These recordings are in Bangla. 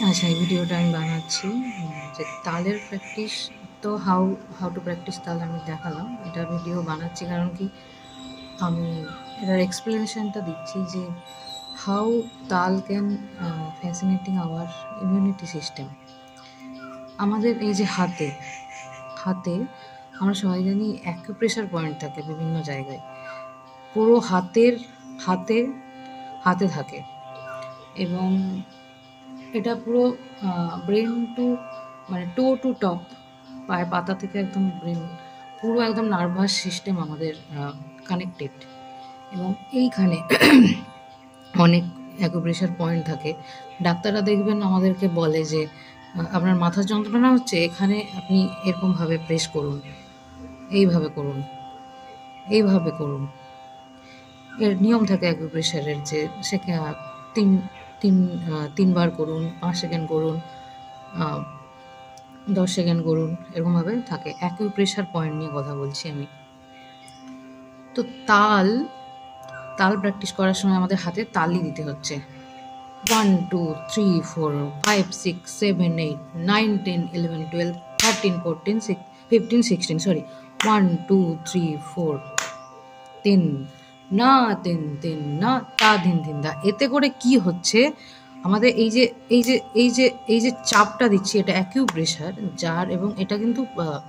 আচ্ছা, এই ভিডিওটা আমি বানাচ্ছি যে তালের প্র্যাকটিস। তো হাউ হাউ টু প্র্যাকটিস তাল আমি দেখালাম। এটা ভিডিও বানাচ্ছি কারণ কি, আমি এটার এক্সপ্লেনেশনটা দিচ্ছি যে how tall can fascinating our immunity system. আমাদের এই যে হাতে হাতে আমরা সবাই জানি অ্যাকুপ্রেশার পয়েন্ট থাকে বিভিন্ন জায়গায়, পুরো হাতে হাতে থাকে, এবং এটা পুরো ব্রেন টু মানে টো টু টপ, পায়ের পাতা থেকে একদম ব্রেন, পুরো একদম নার্ভাস সিস্টেম আমাদের কানেক্টেড। এবং এইখানে অনেক অ্যাকুপ্রেশার পয়েন্ট থাকে। ডাক্তাররা দেখবেন আমাদেরকে বলে যে আপনার মাথার যন্ত্রণা হচ্ছে, এখানে আপনি এরকমভাবে প্রেস করুন, এইভাবে করুন, এইভাবে করুন। এর নিয়ম থাকে অ্যাকুপ্রেশারের, যে সে তিন তিন ৩ বার করুন, ৫ সেকেন্ড করুন, ১০ সেকেন্ড করুন, এরকমভাবে থাকে। অ্যাকুপ্রেশার পয়েন্ট নিয়ে কথা বলছি আমি। তো তাল প্র্যাকটিস করার সময় আমাদের হাতে তালি দিতে হচ্ছে। 1 2 3 4 5 6 7 8 9 10 11 12 13 14 15 16 সরি 1 2 3 4 তিন না তিন তিন না তা ধিন ধিন দা। এতে করে কি হচ্ছে, আমাদের এই যে চাপটা দিচ্ছি, এটা অ্যাকিউপ্রেশার যার, এবং এটা কিন্তু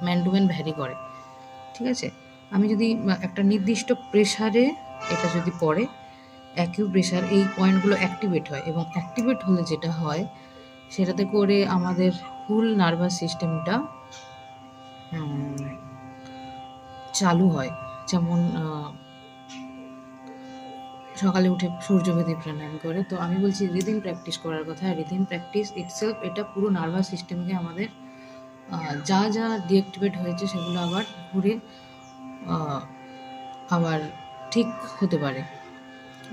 ম্যান টু ম্যান ভ্যারি করে। ঠিক আছে, আমি যদি একটা নির্দিষ্ট প্রেশারে এটা যদি পড়ে, অ্যাকিউপ্রেশার এই পয়েন্টগুলো অ্যাক্টিভেট হয়, এবং অ্যাক্টিভেট হলে যেটা হয় সেটাতে করে আমাদের ফুল নার্ভাস সিস্টেমটা চালু হয়। যেমন সকালে উঠে সূর্যবেদী প্রাণায়াম করে। তো আমি বলছি রিদিম প্র্যাকটিস করার কথা। রিদিম প্র্যাকটিস ইটসেলফ এটা পুরো নার্ভাস সিস্টেমকে আমাদের যা যা ডিঅ্যাক্টিভেট হয়েছে সেগুলো আবার ঘুরে আবার ঠিক হতে পারে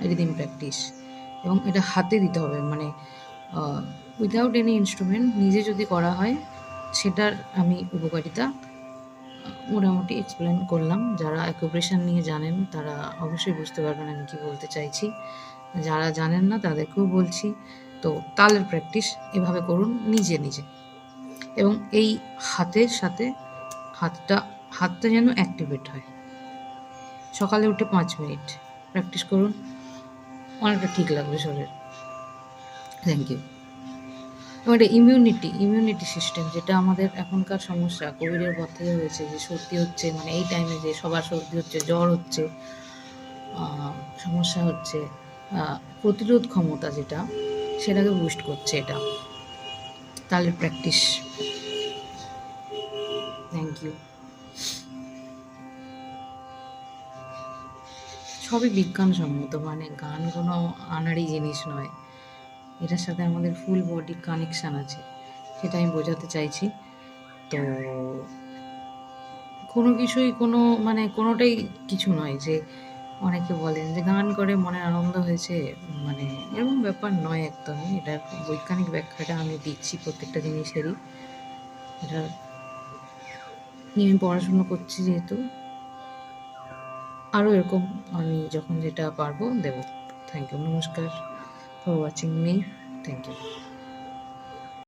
রিদিম প্র্যাকটিস। এবং এটা হাতে দিতে হবে, মানে উইদাউট এনি ইনস্ট্রুমেন্ট নিজে যদি করা হয়, সেটার আমি উপকারিতা মোটামুটি এক্সপ্লেন করলাম। যারা অ্যাকুপ্রেশার নিয়ে জানেন তারা অবশ্যই বুঝতে পারবেন আমি কি বলতে চাইছি। যারা জানেন না তাদেরকেও বলছি। তো তালের প্র্যাকটিস এভাবে করুন নিজে নিজে, এবং এই হাতের সাথে হাতটা যেন অ্যাক্টিভেট হয়। সকালে উঠে 5 মিনিট প্র্যাকটিস করুন, অনেকটা ঠিক লাগবে শরীর। Thank you. এবং এটা ইমিউনিটি সিস্টেম, যেটা আমাদের এখনকার সমস্যা, কোভিডের পর থেকে হয়েছে, যে সর্দি হচ্ছে, মানে এই টাইমে যে সবার সর্দি হচ্ছে, জ্বর হচ্ছে, সমস্যা হচ্ছে, প্রতিরোধ ক্ষমতা যেটা, সেটাকে বুস্ট করছে এটা তালের প্র্যাকটিস। Thank you. সবই বিজ্ঞানসম্মত, মানে গান কোনো আনাড়ি জিনিস নয়, এটার সাথে আমাদের ফুল বডি কানেকশান আছে, সেটা আমি বোঝাতে চাইছি। তো কোনো কিছুই মানে কোনোটাই কিছু নয় যে অনেকে বলেন যে গান করে মনে আনন্দ হয়েছে, মানে এরকম ব্যাপার নয় একদমই। এটার বৈজ্ঞানিক ব্যাখ্যাটা আমি দিচ্ছি প্রত্যেকটা জিনিসেরই। এটা নিয়ে আমি পড়াশুনো করছি যেহেতু, আরও এরকম আমি যখন যেটা পারবো দেবো। থ্যাংক ইউ, নমস্কার for watching me, thank you.